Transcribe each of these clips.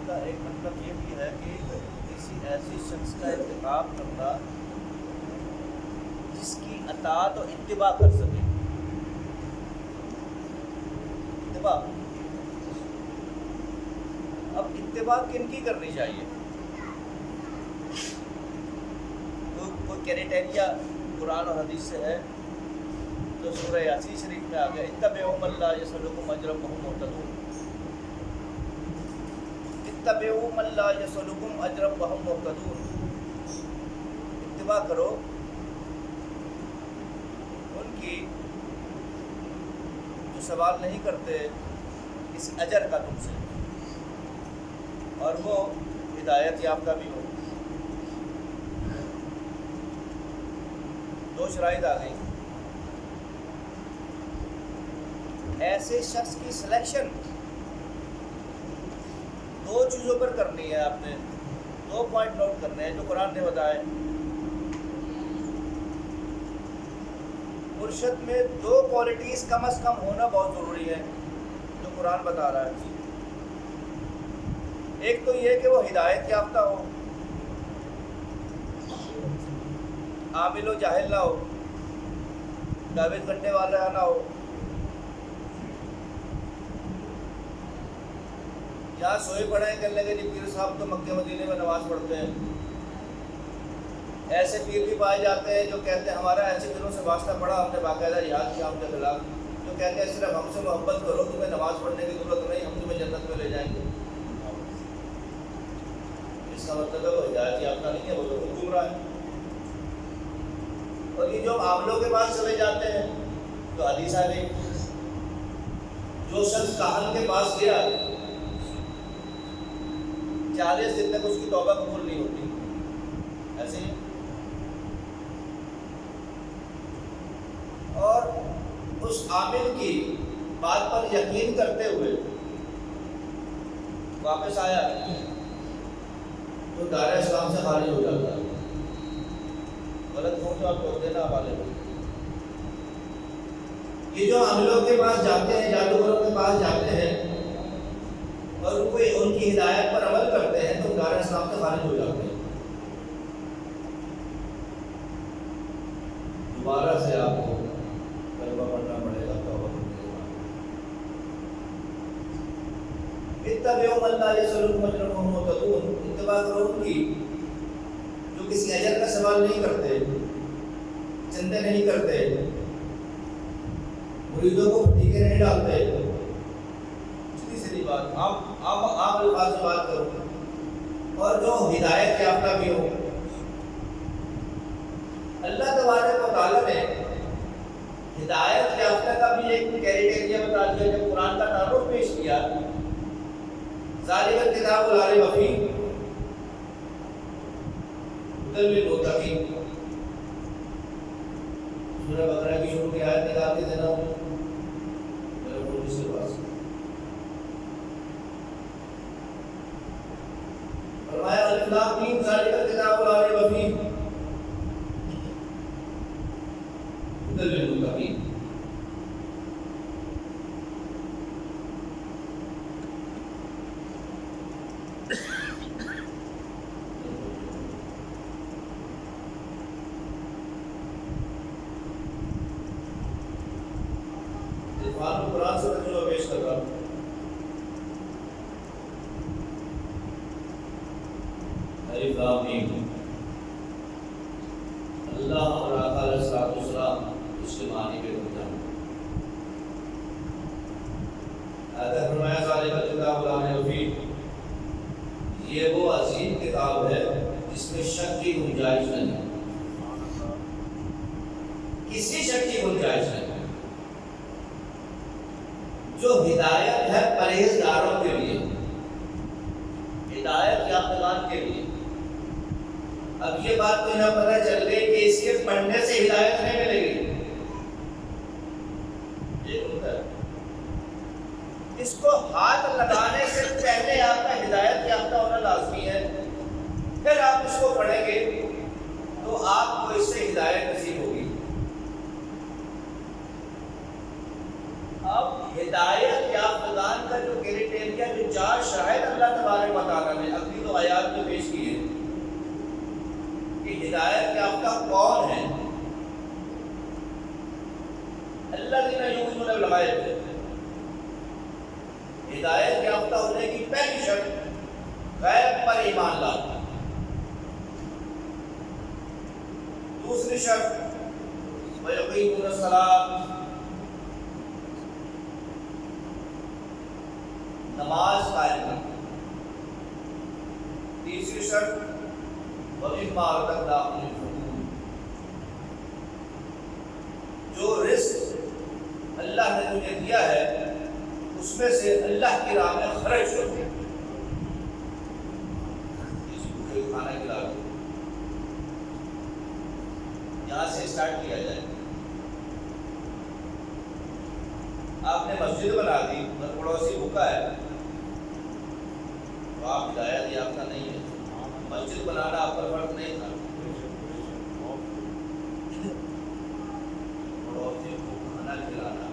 کا ایک مطلب یہ بھی ہے کہ کسی ایسی شخص کا انتخاب کرنا جس کی اطاعت و اتباع کر سکے. اتباع، اب اتباع کن کی کرنی چاہیے؟ کوئی کریٹیریا قرآن اور حدیث سے ہے تو سورہ یاسین شریف میں آ گیا اتبعوا من لا یسألکم اجرا وہم مہتدون. اتبعوا من لا یسألکم اجرا وہم مہتدون. اتباع کرو ان کی جو سوال نہیں کرتے اس اجر کا تم سے، اور وہ ہدایت یافتہ بھی ہو. دو شرائط آ گئی. ایسے شخص کی سلیکشن دو چیزوں پر کرنی ہے. آپ نے دو پوائنٹ نوٹ کرنے ہیں جو قرآن نے بتائے. مرشد میں دو کوالٹیز کم از کم ہونا بہت ضروری ہے جو قرآن بتا رہا ہے. ایک تو یہ کہ وہ ہدایت یافتہ ہو، عامل و جاہل نہ ہو، 24 گھنٹے والا نہ ہو. یہاں سوئے پڑے ہیں کہنے لگے جی پیر صاحب تو مکے مدینے میں نماز پڑھتے ہیں. ایسے پیر بھی پائے جاتے ہیں جو کہتے ہیں ہمارا ایسے دنوں سے واسطہ پڑا، ہم نے باقاعدہ یاد کیا ان کے خلاف، جو کہتے ہیں صرف ہم سے محبت کرو، تمہیں نماز پڑھنے کی ضرورت نہیں، ہم تمہیں جنت میں لے جائیں گے. اس کا مطلب ہے وہ ہدایت یافتہ نہیں ہے، وہ تو خود گمراہ ہے. اور یہ جو عاملوں کے پاس چلے جاتے ہیں تو حدیث آ گئی جو شخص کاہن کے پاس گیا 40 دن تک اس کی توبہ قبول نہیں ہوتی. ایسے ہی اور اس عامل کی بات پر یقین کرتے ہوئے واپس آیا تو دائرہ اسلام سے خارج ہو جاتا ہے. غلط ہوں تو آپ کو دینا والے ہو. یہ جو عاملوں کے پاس جاتے ہیں، جادوگروں کے پاس جاتے ہیں اور ان کی ہدایت پر عمل کرتے ہیں تو دائرہ اسلام سے خارج ہو جاتے ہیں. دوبارہ سے آپ کو کلمہ پڑھنا پڑے گا توبہ کرنے کے بعد. اتبعوا من لا یسألکم اجرا وہم مہتدون. اتباع کرو ان کی جو کسی اجر کا سوال نہیں کرتے، چندے نہیں کرتے، مریدوں کو ٹھیکے نہیں ڈالتے. سیدھی سیدھی بات، عام الفاظ میں بات کروں، اور جو ہدایت یافتہ بھی ہو. اللہ تبارک و تعالیٰ نے ہدایت یافتہ کا بھی ایک کریٹیریا بتا دیا. جب قرآن کا تعارف پیش کیا ذالک الکتاب لا ریب فیہ ہدی للمتقین. سورہ بقرہ کی شروع کی آیت نکال کے دینا ہوں میرے فون جس کے پاس. فرمایا الف لام میم ذالک الکتاب لا ریب فیہ ہدی للمتقین. قرآن سے ترجمہ پیش کر رہا ہوں. الف لام میم. اللہ اور آقا علیہ الصلوۃ والسلام اس کے معنی پہ بتا رہے ہیں. اگر فرمایا ذالک الکتاب لا ریب فیہ، یہ وہ عظیم کتاب ہے جس میں شک کی گنجائش نہیں، کسی شک کی گنجائش نہیں، جو ہدایت ہے پرہیزگاروں کے لیے، ہدایت یافتگان کے لیے. اب یہ بات تو یہاں پتہ چل گئی کہ اس کے پڑھنے سے ہدایت نہیں ملے گی. یہ ہوتا ہے اس کو ہاتھ لگانے سے پہلے آپ کا ہدایت یافتہ ہونا لازمی ہے. پھر آپ اس کو پڑھیں گے تو آپ کو اس سے ہدایت نصیب ہوگی. اب ہدایت یافتگان کا جو کریٹیریا جو 4 شرائط اللہ تبارک و تعالیٰ نے اگلی 2 آیات میں پیش کی ہے کہ ہدایت یافتہ کون ہے؟ الذین یؤمنون بالغیب، ہدایت یافتہ ہونے کی پہلی شرط غیب پر ایمان لانا. دوسری شرط وَيُقِيمُونَ الصَّلَاةَ، نماز قائم کرنا. تیسری شرط وَمِمَّا رَزَقْنَاهُمْ يُنْفِقُونَ، جو رزق اللہ نے تمہیں دیا ہے اس میں سے اللہ کی راہ میں خرچ کرو. کسی بھوکے کو کھانا کھلا دو، یہاں سے اسٹارٹ کیا جائے. آپ نے مسجد بنا دی اور پڑوسی بھوکا ہے تو آپ ہدایت یافتہ نہیں ہے. مسجد بنانا آپ پر فرض نہیں تھا، پڑوسی کو کھانا کھلانا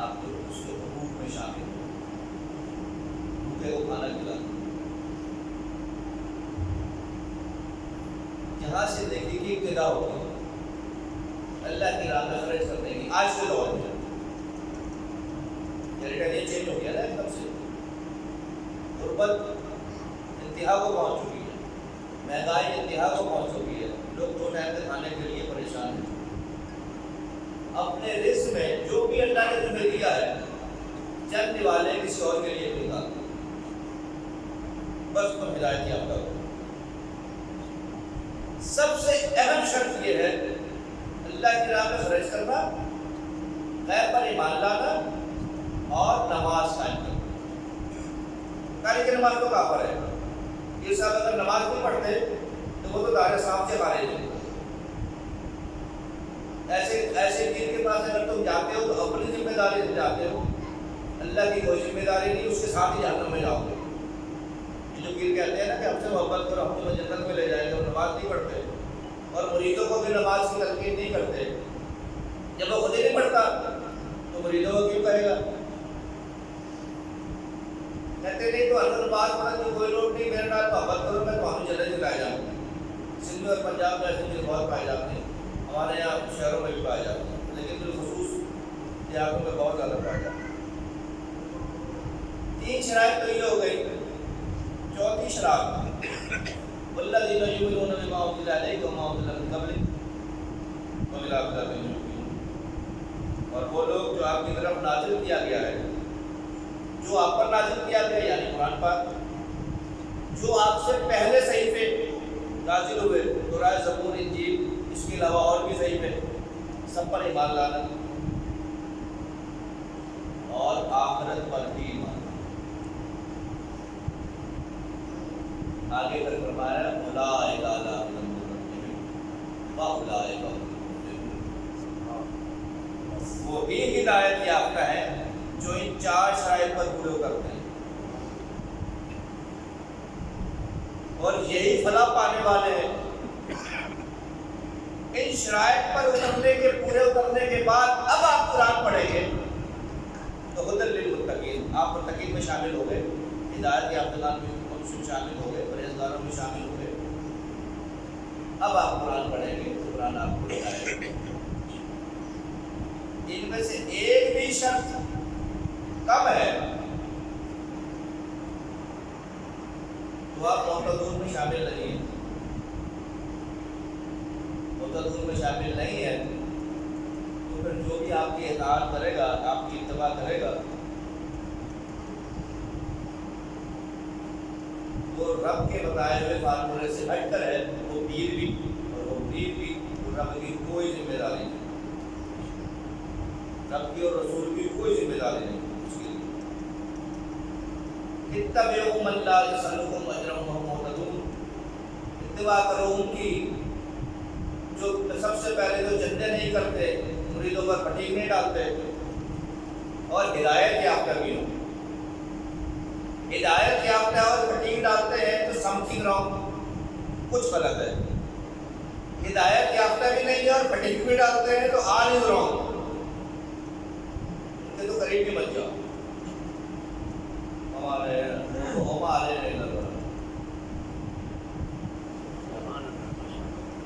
آپ کے اس کے حقوق میں شامل ہو. بھوکے کو کھانا کھلانا، جہاں سے دیکھیے کہ ابتدا ہوگی اللہ کی راہ میں خرچ کرنے کی. آج کے دور میں یہ چینج ہو گیا نا ایک دم سے. غربت انتہا کو پہنچ چکی ہے، مہنگائی انتہا کو پہنچ چکی ہے. لوگ 2 ٹائم کے کھانے کے لیے پریشان ہیں. اپنے رزق میں جو بھی اللہ نے تمہیں دیا ہے چند والے کسی اور کے لیے بھی نکال دو، بس تم ہدایت یافتہ ہو. سب سے اہم شرط یہ ہے اللہ کی راہ میں خرچ کرنا، غیب پر ایمان لانا اور نماز قائم کرنا. کاری کی نماز تو کافر ہے. یہ صاحب اگر نماز نہیں پڑھتے تو وہ تو دار اسلام سے خارج ہے. ایسے پیر کے پاس اگر تم جاتے ہو تو اپنی ذمہ داری سے جاتے ہو، اللہ کی کوئی ذمہ داری نہیں، اس کے ساتھ ہی جہنم میں جاؤ گے. یہ جو پیر کہتے ہیں نا کہ ہم سے محبت کرو ہم تمہیں جنت میں لے جائیں گے، اور نماز نہیں پڑھتے اور مریدوں کو بھی نماز کی تلقین نہیں کرتے. جب وہ خود ہی نہیں پڑھتا تو مریدوں کو کیوں کہے گا؟ کہتے نہیں تو ہر نماز پڑھنے کی کوئی لوٹ نہیں، میرے نال محبت کرو میں تمہیں جنت میں لے جاؤں گا. سندھ میں اور پنجاب میں ایسے چیز بہت پائے جاتے ہیں، ہمارے یہاں شہروں میں بھی پائے جاتے ہیں، لیکن بالخصوص دیہاتوں میں بہت زیادہ پائے جاتے ہیں. 3 شرائط تو یہ ہو گئی. چوتھی شرط والذین یؤمنون بما انزل الیک وما انزل من قبلک وبالآخرۃ هم یوقنون، اور وہ لوگ جو آپ کی طرف نازل کیا گیا ہے، جو آپ پر نازل کیا گیا یعنی قرآن پاک، جو آپ سے پہلے صحیفے نازل ہوئے تورات زبور انجیل، اس کے علاوہ اور بھی صحیفے، سب پر ایمان لانا اور آخرت پر بھی ایمان. آگے کر فرمایا اولئک علی ھدی من ربہم واولئک هم المفلحون، وہی ہدایت یافتہ ہیں جو ان 4 شرائط پر پورے کرتے ہیں، اور یہی فلاح پانے والے ہیں. ان شرائط پر پورے اترنے کے بعد اب آپ قرآن پڑھیں گے تو ہدی للمتقین، آپ متقین میں شامل ہو گئے، ہدایت یافتگان میں شامل ہو گئے، پرہیزگاروں میں شامل ہو گئے. اب آپ قرآن پڑھیں گے تو قرآن آپ کو بتائے گا. ان میں سے ایک بھی شخص کم ہے تو آپ معتدون میں شامل نہیں ہیں. معتدون میں شامل نہیں ہے تو پھر جو بھی آپ کی اطاعت کرے گا، آپ کی اتباع کرے گا، وہ رب کے بتائے ہوئے فارمولے سے ہٹ کر ہے، وہ پیر بھی اور وہ مرید بھی، وہ رب کی کوئی ذمہ داری نہیں، رب کی اور رسول کی کوئی ذمہ داری نہیں اس کے لیے. اتبعوا من لا يسألكم أجرا وهم مهتدون، اتباع کرو ان کی جو سب سے پہلے جو چندے نہیں کرتے، مریدوں پر پھٹیک نہیں ڈالتے، اور ہدایت یافتہ بھی ہو. ہدایت یافتہ اور پھٹیک ڈالتے ہیں تو سمتھنگ رانگ، کچھ غلط ہے. ہدایت یافتہ بھی نہیں ہے اور پھٹیک بھی ڈالتے ہیں تو آل از رانگ، ان کے تو قریب بھی بن جاؤ. ہمارے